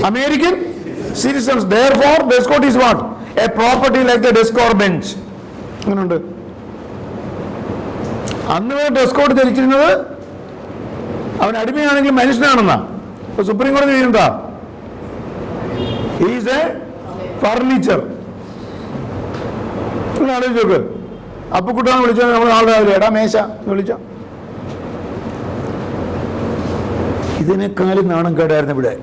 American citizens. Therefore, desk court is what? A property like the desk or bench. അങ്ങനെയുണ്ട്. അന്ന് desk coat ധരിച്ചിരുന്നത് അവൻ അടിമയാണെങ്കിൽ മനുഷ്യനാണെന്നാ. ഇപ്പൊ supreme കോടതി ചെയ്യുന്നതാ, ഈസ് എ ഫർണിച്ചർ. ആലോചിച്ച് നോക്ക്. അപ്പുക്കുട്ടാന്ന് വിളിച്ചാൽ നമ്മൾ നാളെ രാവിലെ എടാ മേശ എന്ന് വിളിച്ച. ഇതിനേക്കാളും നാണം കേടായിരുന്നു ഇവിടെ.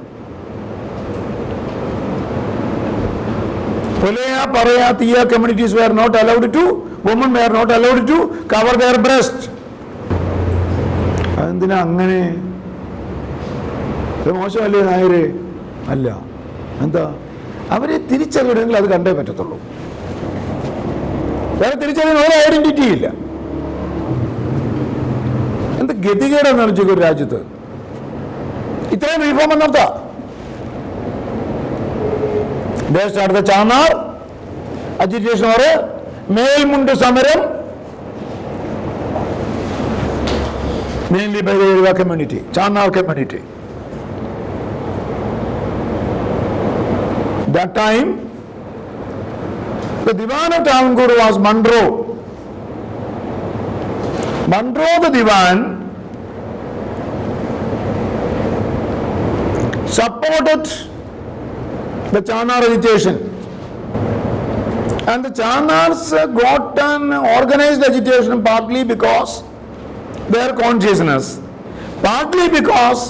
പറയാ തീയ communities were not allowed to, women were not allowed to cover their breast. അതെന്തിനാ അങ്ങനെ? മോശമല്ലേ നായരെ? അല്ല. എന്താ? അവരെ തിരിച്ചറിയണമെങ്കിൽ അത് കണ്ടേ പറ്റത്തുള്ളൂ. വേറെ തിരിച്ചറിയാൻ ഒരു ഐഡന്റിറ്റി ഇല്ല. എന്ത് ഗതികേടാന്ന് ആലോചിക്കുക ഒരു രാജ്യത്ത്. ഇത്രയും റീഫോം നടത്താ. They started the Chanar agitation or മേൽമുണ്ട് സമരം, mainly by the Yerwa community, Chanar community. That time, the Diwan of Travancore was Monroe. Monroe the Diwan supported the Chanar agitation, and the Chanars got an organized agitation partly because their consciousness, partly because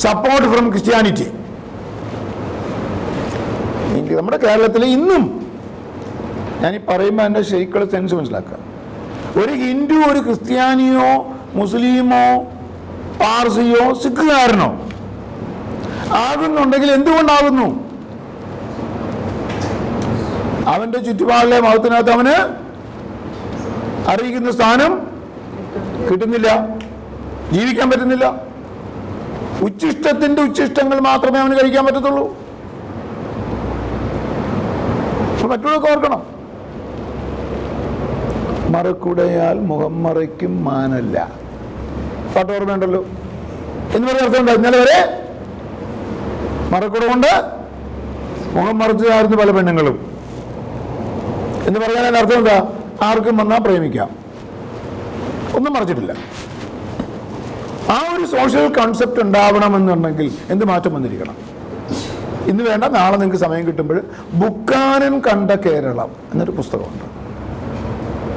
support from Christianity. നമ്മുടെ കേരളത്തിൽ ഇന്നും ഞാൻ ഈ പറയുമ്പോൾ എൻ്റെ ശരിക്കുള്ള sense മനസ്സിലാക്കുക. ഒരു ഹിന്ദു ഒരു ക്രിസ്ത്യാനിയോ മുസ്ലിമോ പാർസിയോ സിഖുകാരനോ ആകുന്നുണ്ടെങ്കിൽ എന്തുകൊണ്ടാകുന്നു? അവന്റെ ചുറ്റുപാടിലെ മതത്തിനകത്ത് അവന് അറിയിക്കുന്ന സ്ഥാനം കിട്ടുന്നില്ല, ജീവിക്കാൻ പറ്റുന്നില്ല. ഉച്ഛിഷ്ടത്തിന്റെ ഉച്ഛിഷ്ടങ്ങൾ മാത്രമേ അവന് കഴിക്കാൻ പറ്റത്തുള്ളൂ. മറ്റുള്ളവർക്ക് ഓർക്കണം, മറക്കുടയാൽ മുഖം മറയ്ക്കും മാനല്ല. പാട്ട് ഓർമ്മയുണ്ടല്ലോ എന്ന് പറഞ്ഞ അർത്ഥമുണ്ട്. ഇന്നലെ വരെ മറക്കുട കൊണ്ട് മുഖം മറച്ചതായിരുന്നു പല പെണ്ണുങ്ങളും എന്ന് പറയാൻ അതിൻ്റെ അർത്ഥം എന്താ? ആർക്കും വന്നാൽ പ്രേമിക്കാം, ഒന്നും മറച്ചിട്ടില്ല. ആ ഒരു സോഷ്യൽ കൺസെപ്റ്റ് ഉണ്ടാവണമെന്നുണ്ടെങ്കിൽ എന്ത് മാറ്റം വന്നിരിക്കണം? ഇന്ന് വേണ്ട, നാളെ നിങ്ങൾക്ക് സമയം കിട്ടുമ്പോൾ ബുക്കാനൻ കണ്ട കേരളം എന്നൊരു പുസ്തകമുണ്ട്.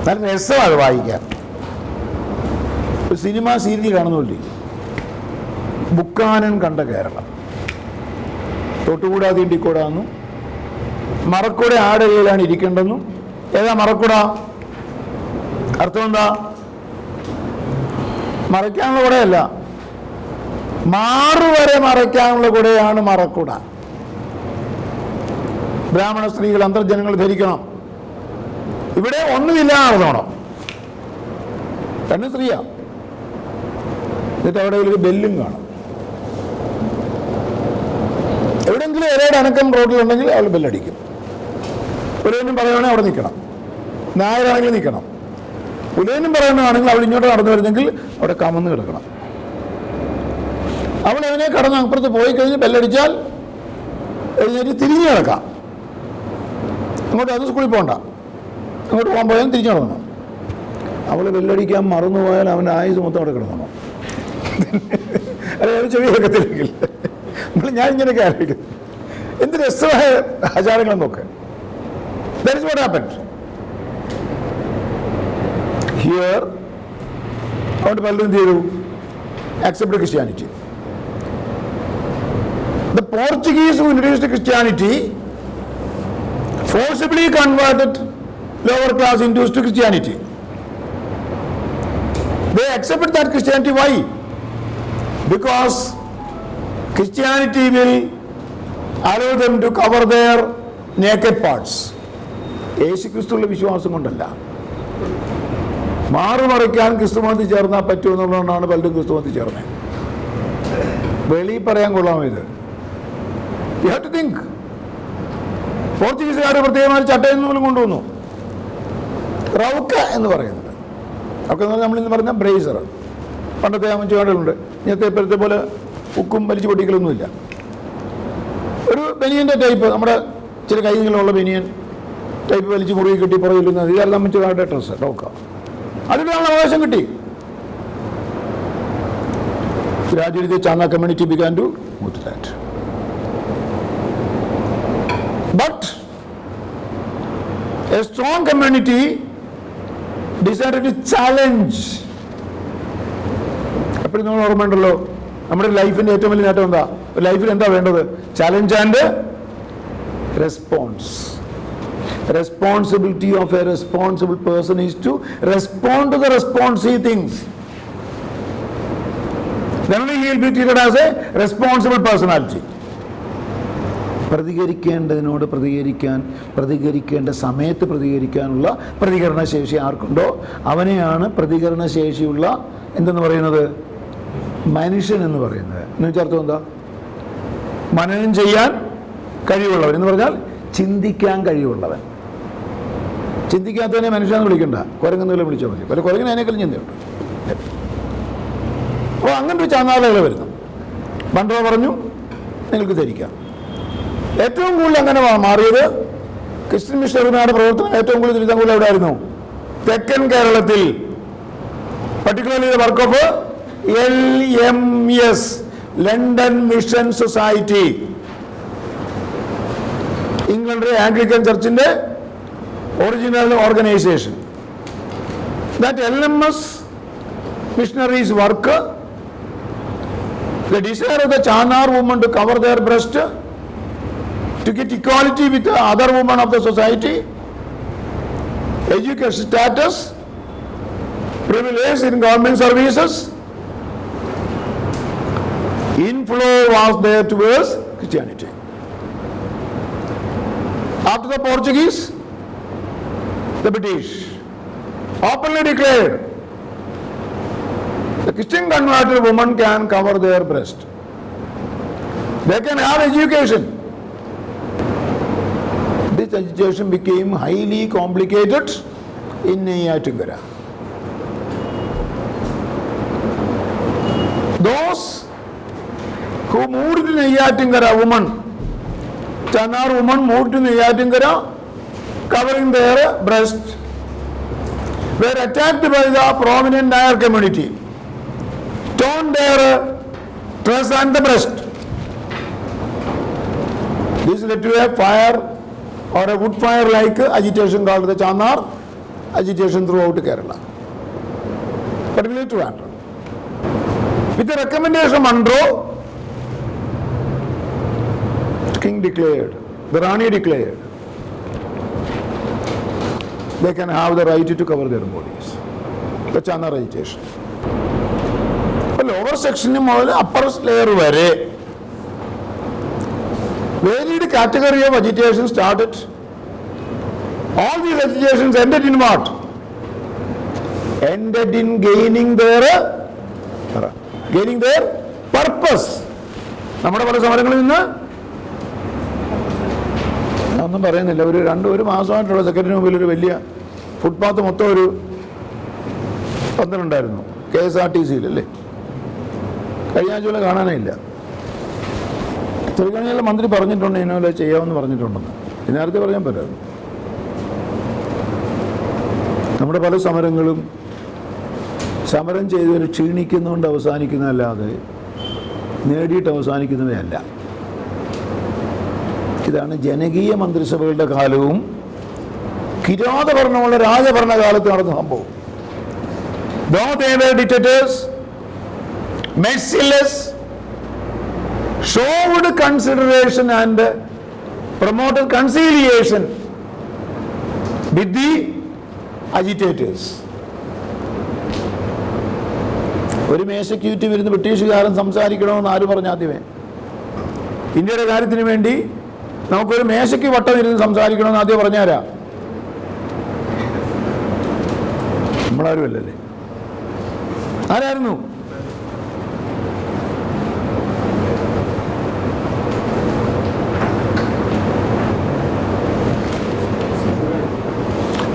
നല്ല രസമാണ് അത് വായിക്കാൻ. ഒരു സിനിമ സീരിയൽ കാണുന്നില്ലേ, ബുക്കാനൻ കണ്ട കേരളം. തൊട്ടുകൂടാ തീണ്ടിക്കൂടാന്നും മറക്കൂടെ ആടകയിലാണ് ഇരിക്കേണ്ടെന്നും. ഏതാ മറക്കൂട? അർത്ഥം എന്താ? മറയ്ക്കാനുള്ള കൂടെയല്ല, മാറുവരെ മറയ്ക്കാനുള്ള കൂടെയാണ് മറക്കൂട. ബ്രാഹ്മണ സ്ത്രീകൾ അന്തർജനങ്ങൾ ധരിക്കണം. ഇവിടെ ഒന്നുമില്ല നടന്നോണം. പെണ്ണ് സ്ത്രീയാ. എന്നിട്ട് അവിടെ ഒരു ബെല്ലും കാണും. എവിടെയെങ്കിലും ഇരയുടെ അനക്കം റോഡിലുണ്ടെങ്കിൽ അവൾ ബെല്ലടിക്കും. പുലയനും പറയുകയാണെങ്കിൽ അവിടെ നിൽക്കണം, നായരാണെങ്കിൽ നിൽക്കണം. പുലയനും പറയുന്നതാണെങ്കിൽ അവൾ ഇങ്ങോട്ട് നടന്നു വരുന്നെങ്കിൽ അവിടെ കമന്ന് കിടക്കണം. അവൾ അതിനെ കടന്ന് അപ്പുറത്ത് പോയി കഴിഞ്ഞ് ബെല്ലടിച്ചാൽ എഴുന്നേറ്റ് തിരിഞ്ഞു കിടക്കാം. അങ്ങോട്ട് അത് സ്കൂളിൽ പോകണ്ട, അങ്ങോട്ട് പോകാൻ പോയാൽ തിരിഞ്ഞു കിടക്കണം. അവൾ ബെല്ലടിക്കാൻ മറന്നുപോയാൽ അവൻ്റെ ആയുസ് മൊത്തം അവിടെ കിടക്കണം. അല്ലെ ചെവി കേൾക്കത്തില്ലെങ്കിൽ ഞാൻ ഇങ്ങനെയൊക്കെ ആലോചിക്കുന്നു. എന്ത് രസമായ ആചാരങ്ങളും നോക്ക്. That is what happened. Here, what Pallu did accepted Christianity. The Portuguese who introduced Christianity forcibly converted lower class Hindus to Christianity. They accepted that Christianity. Why? Because Christianity will allow them to cover their naked parts. യേശു ക്രിസ്തുവിലെ വിശ്വാസം കൊണ്ടല്ല, മാറുമറയ്ക്കാൻ ക്രിസ്തുമതത്തിൽ ചേർന്നാൽ പറ്റുമെന്നുള്ളതുകൊണ്ടാണ് പലരും ക്രിസ്തുമതത്തിൽ ചേർന്നത്. വെളിയിൽ പറയാൻ കൊള്ളാമോ ഇത്? You have to think. പോർച്ചുഗീസുകാർ പ്രത്യേകമായ ചട്ടയിൽ പോലും കൊണ്ടുവന്നു. റൗക്ക എന്ന് പറയുന്നത്, റൗക്ക എന്ന് പറഞ്ഞാൽ നമ്മളിന്ന് പറഞ്ഞ ബ്രേസർ. പണ്ടത്തെ അമ്മച്ചുകാടുകളുണ്ട്. ഇന്നത്തെ ഇപ്പോഴത്തെ പോലെ ഉക്കും വലിച്ചു പൊട്ടിക്കലൊന്നുമില്ല. ഒരു ബനിയൻ്റെ ടൈപ്പ്, നമ്മുടെ ചില കൈകളുള്ള ബനിയൻ ടൈപ്പ് വലിച്ച് മുറുകി കിട്ടി പുറകില്ലുന്നത്, ഇതെല്ലാം മറ്റൊരാളുടെ ഡ്രസ്സ് നോക്കാം, അതിനുള്ള അവകാശം കിട്ടി. Gradually the Chana community began to move to that. But a strong community decided to challenge. അപ്പോൾ നമ്മൾ ഓർമ്മയുണ്ടല്ലോ, നമ്മുടെ ലൈഫിൻ്റെ ഏറ്റവും വലിയ നേട്ടം എന്താ? ലൈഫിൽ എന്താ വേണ്ടത്? Challenge and response. Responsibility of a responsible person is to respond to the responsive things. Then only he will be treated as a responsible personality. പ്രതികരിക്കേണ്ടതിനോട് പ്രതികരിക്കേണ്ട സമയത്ത് പ്രതികരിക്കാനുള്ള പ്രതികരണശേഷി ആർക്കുണ്ടോ അവനെയാണ് പ്രതികരണശേഷിയുള്ള എന്തെന്ന് പറയുന്നത്, മനുഷ്യൻ എന്ന് പറയുന്നത്. എന്ന് വെച്ചാൽ അർത്ഥം എന്താ? മനനം ചെയ്യാൻ കഴിവുള്ളവൻ എന്ന് പറഞ്ഞാൽ ചിന്തിക്കാൻ കഴിവുള്ളവൻ. ചിന്തിക്കാത്തവനെ മനുഷ്യനെന്ന് വിളിക്കണ്ട, കുരങ്ങെന്നുകളെ വിളിച്ചാൽ മതി. പല കുരങ്ങിന് അതിനേക്കാളും ചിന്തയുണ്ട്. അപ്പോൾ അങ്ങനെ ഒരു ചാനാളുകൾ വരുന്നു. ബണ്ടോ പറഞ്ഞു നിങ്ങൾക്ക് ധരിക്കാം. ഏറ്റവും കൂടുതൽ അങ്ങനെ മാറിയത് ക്രിസ്ത്യൻ മിഷണറിമാരുടെ പ്രവർത്തനം ഏറ്റവും കൂടുതൽ തിരുത്താൻ എവിടെയായിരുന്നു? തെക്കൻ കേരളത്തിൽ. Particularly the work of LMS, London mission society, ഇംഗ്ലണ്ടിലെ ആംഗ്ലിക്കൻ ചർച്ചിന്റെ original organisation. That LMS missionaries work, the desire of the Chanar woman to cover their breast, to get equality with the other women of the society, education status, privilege in government services, inflow was there towards Christianity. After the Portuguese, the British openly declared the Christian converted woman can cover their breast. They can have education. This education became highly complicated in Neyyathinkara. Those who moved to Neyyathinkara, women, Chanar women moved to Neyyathinkara covering their breast, were attacked by the prominent Nair community, torn their dress and the breast. This led to a fire or a wood fire like agitation called the Chanar agitation throughout Kerala, particularly Trivandrum. With the recommendation of Monroe, the king declared, the Rani declared, they can have the right to cover their bodies. The Chanar agitation. Lower സെക്ഷന് മുതൽ upper layer വരെ varied category of agitation started. All these agitations ended in what? Ended in gaining their purpose. നമ്മുടെ പല സമരങ്ങളിൽ നിന്ന് ഒന്നും പറയുന്നില്ല. ഒരു മാസമായിട്ടുള്ള സെക്രട്ടറിന് മുമ്പിൽ ഒരു വലിയ ഫുട്പാത്ത് മൊത്തം ഒരു പന്തലുണ്ടായിരുന്നു KSRTCയിൽ അല്ലേ. കഴിഞ്ഞ ആഴ്ച കാണാനേ ഇല്ല. ചെറുകണിയുള്ള മന്ത്രി പറഞ്ഞിട്ടുണ്ട് ഇന്നലെ ചെയ്യാമെന്ന് പറഞ്ഞിട്ടുണ്ടെന്ന്. നേരത്തെ പറയാൻ പറ്റായിരുന്നു. നമ്മുടെ പല സമരങ്ങളും സമരം ചെയ്തവർ ക്ഷീണിക്കുന്നതുകൊണ്ട് അവസാനിക്കുന്നതല്ലാതെ നേടിയിട്ട് അവസാനിക്കുന്നവയല്ല. ഇതാണ് ജനകീയ മന്ത്രിസഭകളുടെ കാലവും കിരാതഭരണമുള്ള രാജഭരണകാലത്ത് നടന്ന സംഭവം. Though they were dictators, merciless, showed consideration and promoted conciliation with the agitators. ഒരു മേശയ്ക്ക് ചുറ്റും ഇരുന്ന് ബ്രിട്ടീഷുകാരൻ സംസാരിക്കണമെന്ന് ആര് പറഞ്ഞു ആദ്യമേ? ഇന്ത്യയുടെ കാര്യത്തിന് വേണ്ടി നമുക്കൊരു മേശയ്ക്ക് വട്ടം ഇരുന്ന് സംസാരിക്കണമെന്ന് ആദ്യം പറഞ്ഞാരാ? നമ്മളാരുമല്ലല്ലേ. ആരായിരുന്നു?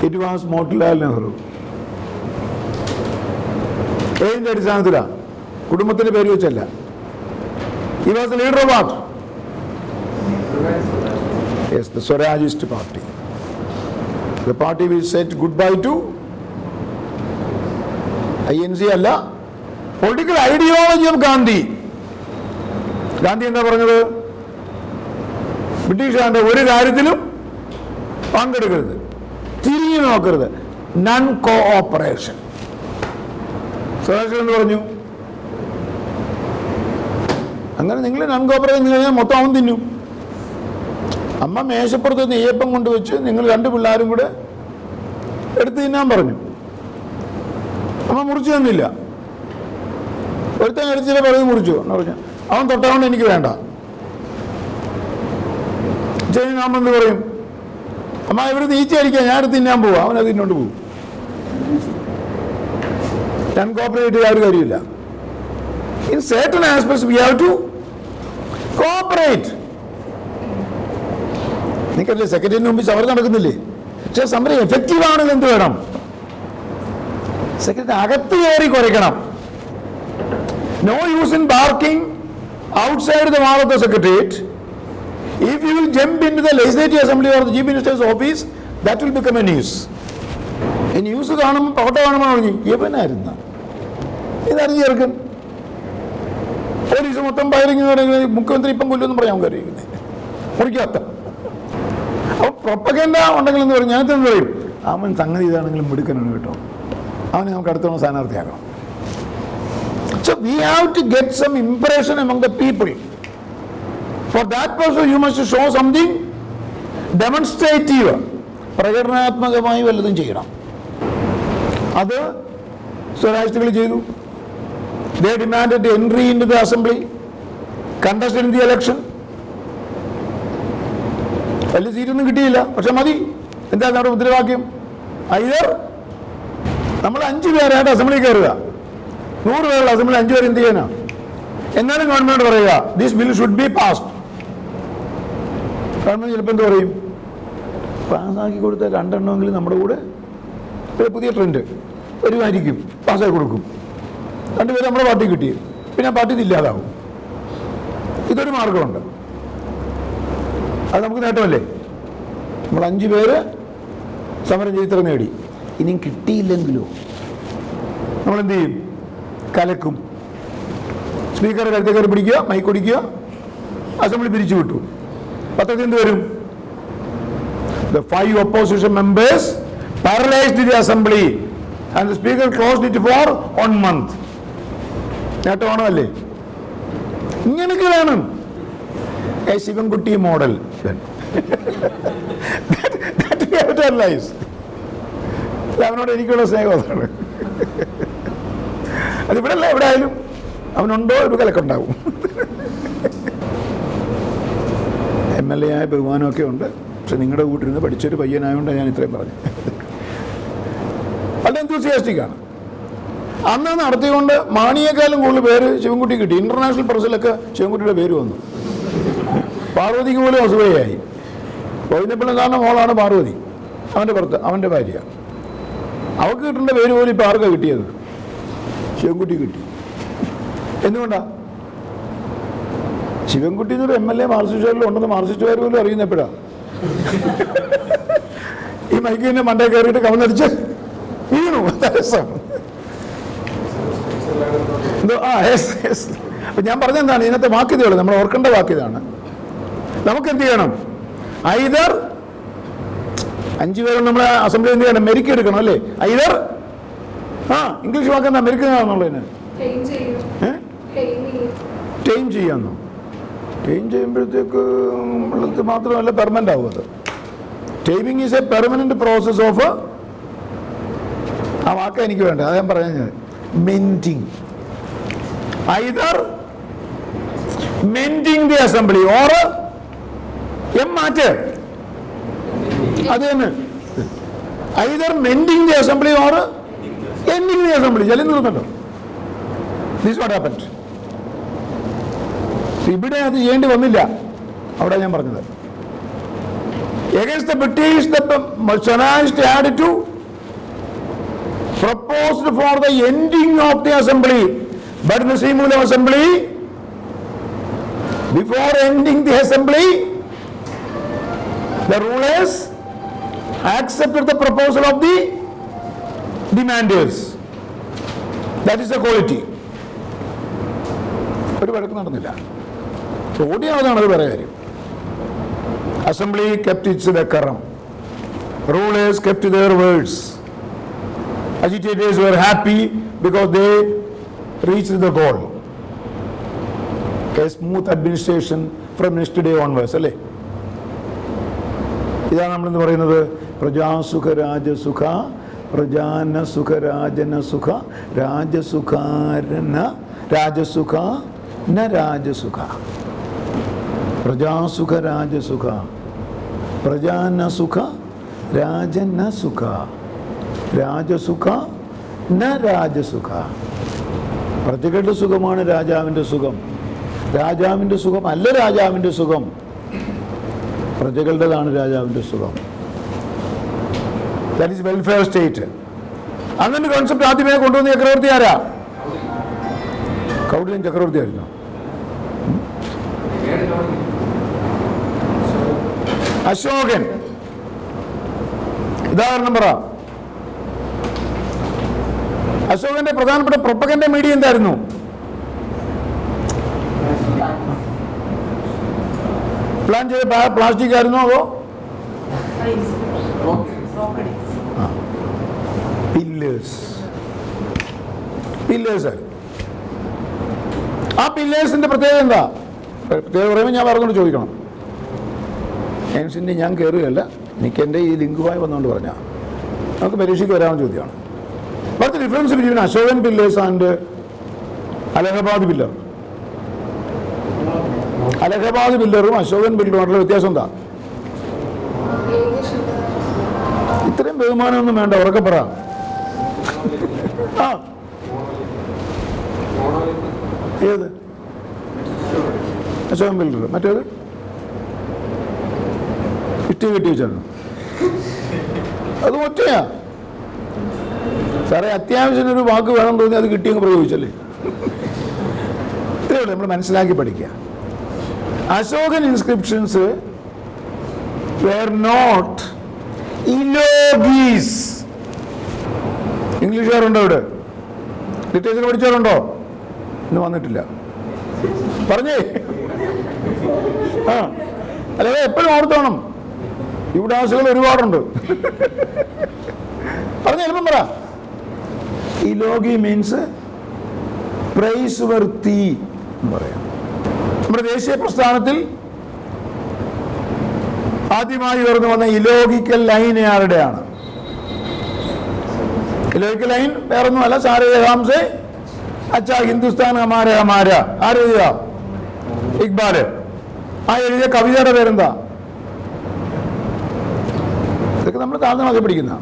It was Motilal Nehru. ഏതിൻ്റെ അടിസ്ഥാനത്തിലാ? കുടുംബത്തിന്റെ പേര് വെച്ചല്ല. He was the leader of what? Yes, the Swarajist party. The party will said goodbye to INC അല്ല, political ideology of Gandhi. Gandhi എന്താ പറഞ്ഞത്? ബ്രിട്ടീഷുകാരുടെ ഒരു കാര്യത്തിലും പങ്കെടുക്കരുത്, തിരിഞ്ഞു നോക്കരുത്, നൺ കോഓപ്പറേഷൻ. സ്വരാജ് എന്ന് പറഞ്ഞു, അങ്ങനെ നിങ്ങൾ നൺ കോഓപ്പറേഷൻ കഴിഞ്ഞാൽ മൊത്തം അവൻ തിന്നും. അമ്മ മേശപ്പുറത്ത് നെയ്യപ്പം കൊണ്ടുവച്ച് നിങ്ങൾ രണ്ട് പിള്ളേരും കൂടെ എടുത്ത് തിന്നാൻ പറഞ്ഞു. അമ്മ മുറിച്ചു തന്നില്ല. ഒരുത്തൻ അടിച്ചില്ല, പറയുന്നത് മുറിച്ചു എന്ന് പറഞ്ഞു. അവൻ തൊട്ടാകൊണ്ട് എനിക്ക് വേണ്ട. ഞാൻ എന്ന് പറയും, അമ്മ ഇവിടെ നീച്ച അടിക്കാൻ, ഞാൻ എടുത്ത് തിന്നാൻ പോവാ, അവനത് തിന്നോണ്ട് പോകും. നൺ കോപ്പറേറ്റ് ആ ഒരു കാര്യമില്ല. In certain aspects we have to cooperate. നിങ്ങൾക്കല്ലേ സെക്രട്ടറിന് മുമ്പ് സമരം നടക്കുന്നില്ലേ? പക്ഷെ സമരം എഫക്റ്റീവ് ആണെങ്കിൽ എന്ത് വേണം? സെക്രട്ടറി അകത്ത് കയറി കുറയ്ക്കണം. No use in barking outside the wall of the secretariat. If you will jump into the legislative assembly or the chief minister's office, that will become a news. ഈ ന്യൂസ് കാണുമ്പോൾ photo കാണുമ്പോൾ പറഞ്ഞു, ഇവനായിരുന്ന ഇതറിഞ്ഞ് ചേർക്കും. Police മൊത്തം firing, മുഖ്യമന്ത്രി ഇപ്പം കൊല്ലുമെന്ന് പറയാൻ കറിയുന്നത് മുറിക്കാത്ത. അപ്പോൾ പ്രൊപ്പഗൻഡ ഉണ്ടെങ്കിൽ എന്ന് പറയും, ഞാനെന്ന് പറയും, അവൻ സംഗതി ഇതാണെങ്കിലും മിടുക്കനാണ് കേട്ടോ, അവനെ നമുക്ക് അടുത്തോളം സ്ഥാനാർത്ഥിയാക്കണം. So we have to get some impression among the people. For that purpose you must show something demonstrative. പ്രകടനാത്മകമായി വല്ലതും ചെയ്യണം. അത് സ്വരാഷ്ട്രകൾ ചെയ്തു. They demanded entry into the assembly, contested in the election. വലിയ സീറ്റൊന്നും കിട്ടിയില്ല, പക്ഷെ മതി. എന്താ നമ്മുടെ മുദ്രാവാക്യം? ഐദർ നമ്മൾ 5 പേരായിട്ട് അസംബ്ലി കയറുക, 100 പേരുള്ള അസംബ്ലി 5 പേര് എന്ത് ചെയ്യാനാ? എന്നാലും ഗവൺമെന്റ് പറയുക this bill should be passed. Government ചിലപ്പോൾ എന്ത് പറയും? പാസ്സാക്കി കൊടുത്ത 2 എണ്ണമെങ്കിലും നമ്മുടെ കൂടെ പുതിയ ട്രെൻഡ് വരുമായിരിക്കും, പാസ്സാക്കി കൊടുക്കും. 2 പേര് നമ്മുടെ പാർട്ടി കിട്ടി, പിന്നെ ആ പാർട്ടി ഇല്ലാതാവും. ഇതൊരു മാർഗമുണ്ട്, അത് നമുക്ക് നേട്ടമല്ലേ? നമ്മൾ 5 പേര് സമരം ചെയ്ത് ഇത്ര നേടി. ഇനിയും കിട്ടിയില്ലെങ്കിലോ നമ്മളെന്ത് ചെയ്യും? കലക്കും. സ്പീക്കറെ കരുത്തെ കയറി പിടിക്കുക, മൈക്ക് ഒടിക്കുക, അസംബ്ലി പിരിച്ചു വിട്ടു. പത്രത്തിൽ എന്ത് വരും? The 5 opposition members paralyzed the assembly and the speaker closed it for 1 month. നേട്ടമാണോ അല്ലേ? ഇങ്ങനെയൊക്കെ വേണം. A Sivankutty model. അവനോട് എനിക്കുള്ള സ്നേഹം അതാണ്. അതിവിടെ അല്ല, എവിടെ ആയാലും അവനുണ്ടോ ഒരു കലക്കുണ്ടാവും. MLA ആയ ബഹുമാനമൊക്കെ ഉണ്ട്, പക്ഷെ നിങ്ങളുടെ കൂട്ടിരുന്ന് പഠിച്ചൊരു പയ്യനായതുകൊണ്ടാണ് ഞാൻ ഇത്രയും പറഞ്ഞു. വളരെ എന്തൂസിയാസ്റ്റിക്കാണ്. അന്ന് നടത്തിക്കൊണ്ട് മാണിയേക്കാളും കൂടുതൽ പേര് ശിവൻകുട്ടി കിട്ടി. ഇന്റർനാഷണൽ പ്രസിലൊക്കെ ശിവൻകുട്ടിയുടെ പേര് വന്നു. പാർവതിക്ക് പോലും അസുഖയായി. ഗോവിന്ദപ്പിള്ളക്കാരൻ്റെ മോളാണ് പാർവതി, അവൻ്റെ പുറത്ത് അവൻ്റെ ഭാര്യ. അവർക്ക് കിട്ടേണ്ട പേര് പോലും ഇപ്പം ആർക്കാണ് കിട്ടിയത്? ശിവൻകുട്ടി കിട്ടി. എന്തുകൊണ്ടാ? ശിവൻകുട്ടി എന്നൊരു MLA മാർക്സിസ്റ്റുകാരിലും ഉണ്ടെന്ന് മാർക്സിസ്റ്റുകാർ പോലും അറിയുന്ന എപ്പോഴാണ്? ഈ മൈക്കിന്റെ മണ്ടേ കയറിയിട്ട് കവന്നടിച്ച് വീണു. എന്തോ അപ്പൊ ഞാൻ പറഞ്ഞെന്താണ് ഇതിനകത്തെ വാക്യതകൾ നമ്മൾ ഓർക്കേണ്ട വാക്യതാണ്. നമുക്ക് എന്ത് ചെയ്യണം? ഐദർ 5 പേരും നമ്മളെ അസംബ്ലി എന്ത് ചെയ്യണം? മെരിക്ക് എടുക്കണം അല്ലേ? ഐദർ ഇംഗ്ലീഷ് വാക്കെന്താ മെരിക്കുന്നതാണെന്നുള്ളതിന് ടൈം ചെയ്യാന്നോ? ടൈം ചെയ്യുമ്പോഴത്തേക്ക് മാത്രമല്ല പെർമനന്റ് ആവും. അത് timing is a permanent process of, ആ വാക്ക എനിക്ക് വേണ്ട, അത് ഞാൻ പറഞ്ഞത് mending. Either mending the assembly or മാറ്റ്. അത് തന്നെ. Either mending the assembly or ending the assembly. ചെല്ലി നിർത്തുന്നുണ്ടോ? This what happened. ഇവിടെ അത് ചെയ്യേണ്ടി വന്നില്ല. അവിടെ ഞാൻ പറഞ്ഞത് against the British, the Sonalist had to proposed for the ending of the assembly, but in the Simula assembly, before ending the assembly, The rulers accepted the proposal of the demanders. That is the quality. ഒരു വഴക്ക് നടന്നില്ല. ഓടിയാവുന്നതാണ് അത് വേറെ കാര്യം. Assembly kept its decorum. Rulers kept their words. Agitators were happy because they reached the goal. A smooth administration from next day onwards, അല്ലേ? ഇതാണ് നമ്മളെന്ന് പറയുന്നത് പ്രജാസുഖ രാജസുഖ പ്രജാന സുഖ രാജന സുഖ രാജസുഖാരന രാജസുഖ ന രാജസുഖ പ്രജാസുഖ രാജസുഖ പ്രജാന സുഖ രാജന സുഖ രാജസുഖ ന രാജസുഖ. പ്രജകളുടെ സുഖമാണ് രാജാവിൻ്റെ സുഖം. രാജാവിൻ്റെ സുഖം അല്ല രാജാവിൻ്റെ സുഖം. പ്രജകളുടേതാണ് രാജാവിൻ്റെ സുഖം. That is welfare state. അങ്ങനെ കോൺസെപ്റ്റ് ആദ്യമേ കൊണ്ടുവന്ന ചക്രവർത്തി ആരാ? കൗടില്യൻ ചക്രവർത്തി ആയിരുന്നു. അശോകൻ. ഉദാഹരണം പറ. അശോകന്റെ പ്രധാനപ്പെട്ട പ്രൊപ്പഗൻഡ മീഡിയ എന്തായിരുന്നു? പ്ലാൻ ചെയ്ത പ്ലാസ്റ്റിക് ആയിരുന്നോ അതോ പില്ലേഴ്സ്? പില്ലേഴ്സ് ആയിരുന്നു. ആ പില്ലേഴ്സിന്റെ പ്രത്യേകത എന്താ? പ്രത്യേകത പറയുമ്പോൾ ഞാൻ പറഞ്ഞുകൊണ്ട് ചോദിക്കണം. എൻസിൻ്റെ ഞാൻ കയറുകയല്ല, എനിക്ക് എൻ്റെ ഈ ലിങ്കുമായി വന്നുകൊണ്ട് പറഞ്ഞാൽ നമുക്ക് പരീക്ഷയ്ക്ക് വരാവുന്ന ചോദ്യമാണ്. What's the difference between Ashokan pillars and Allahabad pillar? Allahabad പില്ലറും Ashokan പില്ലറുമായിട്ടുള്ള വ്യത്യാസം എന്താ? ഇത്രയും ബഹുമാനമൊന്നും വേണ്ട, ഉറക്കെ പറ. ഏത് അശോകൻ പില്ലർ? മറ്റേത് കിട്ടി വെച്ചാണ്. അത് ഒറ്റയാ സാറേ. അത്യാവശ്യം ഒരു വാക്ക് വേണം തോന്നി അത് കിട്ടിയെന്ന് പ്രയോഗിച്ചല്ലേ. ഇത്രയേ ഉള്ളൂ, നമ്മൾ മനസ്സിലാക്കി പഠിക്കുക. Ashokan inscriptions were not eulogies. ഇംഗ്ലീഷുകാരുണ്ടോ ഇവിടെ? ലിറ്ററേച്ചർ പഠിച്ചവരുണ്ടോ? ഇന്ന് വന്നിട്ടില്ല. പറഞ്ഞേ. അല്ലാതെ എപ്പോഴും ഓർത്തോണം, യുവദാസുകൾ ഒരുപാടുണ്ട്. പറഞ്ഞ എളുപ്പം പറ. ഇലോഗി മീൻസ് പ്രൈസ് വർത്തി എന്ന് പറയാം. നമ്മുടെ ദേശീയ പ്രസ്ഥാനത്തിൽ ആദ്യമായി ഉയർന്നു വന്ന ഇലോഗിക്കൽ ലൈൻ ആരുടെയാണ്? ഇലോഗിക്കൽ ലൈൻ വേറൊന്നുമല്ല, സാരേ ഹംസെ അച്ഛാ ഹിന്ദുസ്ഥാൻ ഹമാര ഹമാര. ആരെഴുതിയ? ഇക്ബാല്. ആ എഴുതിയ കവിതയുടെ പേരെന്താ? ഇതൊക്കെ നമ്മൾ താഴ്ന്ന മതി പഠിക്കുന്ന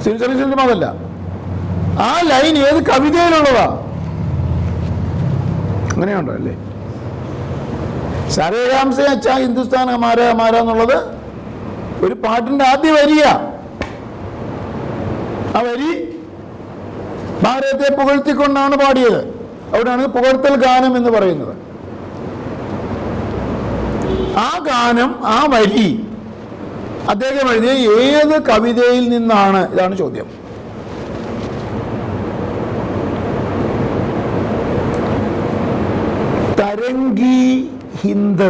സിവിൽ സർവീസിന്റെ അതല്ല. ആ ലൈൻ ഏത് കവിതയിലുള്ളതാ? അങ്ങനെയുണ്ടോ അല്ലേ? സാരേരാംസെ അച്ഛാ ഹിന്ദുസ്ഥാൻ ഹമാര ഹമാര എന്നുള്ളത് ഒരു പാട്ടിന്റെ ആദ്യ വരിയാ. ആ വരി ഭാരതത്തെ പുകഴ്ത്തിക്കൊണ്ടാണ് പാടിയത്. അവിടെയാണ് പുകഴ്ത്തൽ ഗാനം എന്ന് പറയുന്നത്. ആ ഗാനം, ആ വരി അദ്ദേഹം എഴുതിയ ഏത് കവിതയിൽ നിന്നാണ്? ഇതാണ് ചോദ്യം. തരംഗി Hind.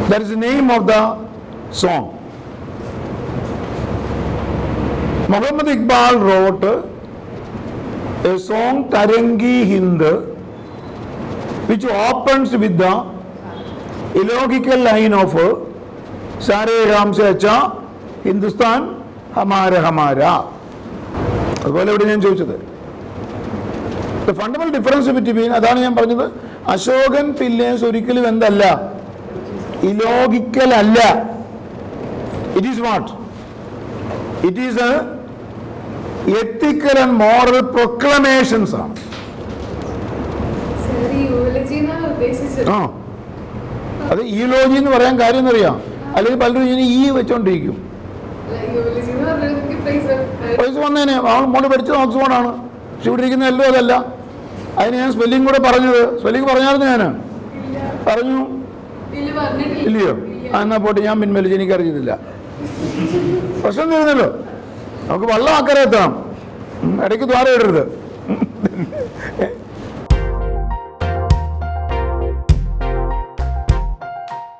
That is the name of the song. Muhammad Iqbal wrote a song, Tarangi Hind, which opens with the illogical line of Sare Ram Se Acha Hindustan Hamara Hamara. അതുപോലെ ഇവിടെ ഞാൻ ചോദിച്ചത് ദ ഫണ്ടമെന്റൽ ഡിഫറൻസ് ബിറ്റ്വീൻ, അതാണ് ഞാൻ പറഞ്ഞത്. Ashokan pillars ഒരിക്കലും എന്തല്ല? Illogical അല്ല. It is what? It is a ethical and moral proclamations ആണ്. ആ, അത് ഈലോജി എന്ന് പറയാൻ കാര്യം എന്നറിയാം. അല്ലെങ്കിൽ പലരും ഇങ്ങനെ ഈ വെച്ചോണ്ടിരിക്കും. പൈസ വന്നേനെ, അവൾ മോള് പഠിച്ചത് ഓക്സ്ഫോർഡാണ്. പക്ഷെ ഇവിടെ ഇരിക്കുന്ന എല്ലാം അതല്ല. അതിന് ഞാൻ സ്പെല്ലിംഗ് കൂടെ പറഞ്ഞത്. സ്പെല്ലിംഗ് പറഞ്ഞായിരുന്നു, ഞാൻ പറഞ്ഞു. ഇല്ലയോ? എന്നാ പോട്ടെ, ഞാൻ പിൻവലിച്ച്, എനിക്കറിയുന്നില്ല. പ്രശ്നം തീർന്നല്ലോ. നമുക്ക് വള്ളം അക്കരെ എത്തണം, ഇടയ്ക്ക് ദ്വാരം ഇടരുത്.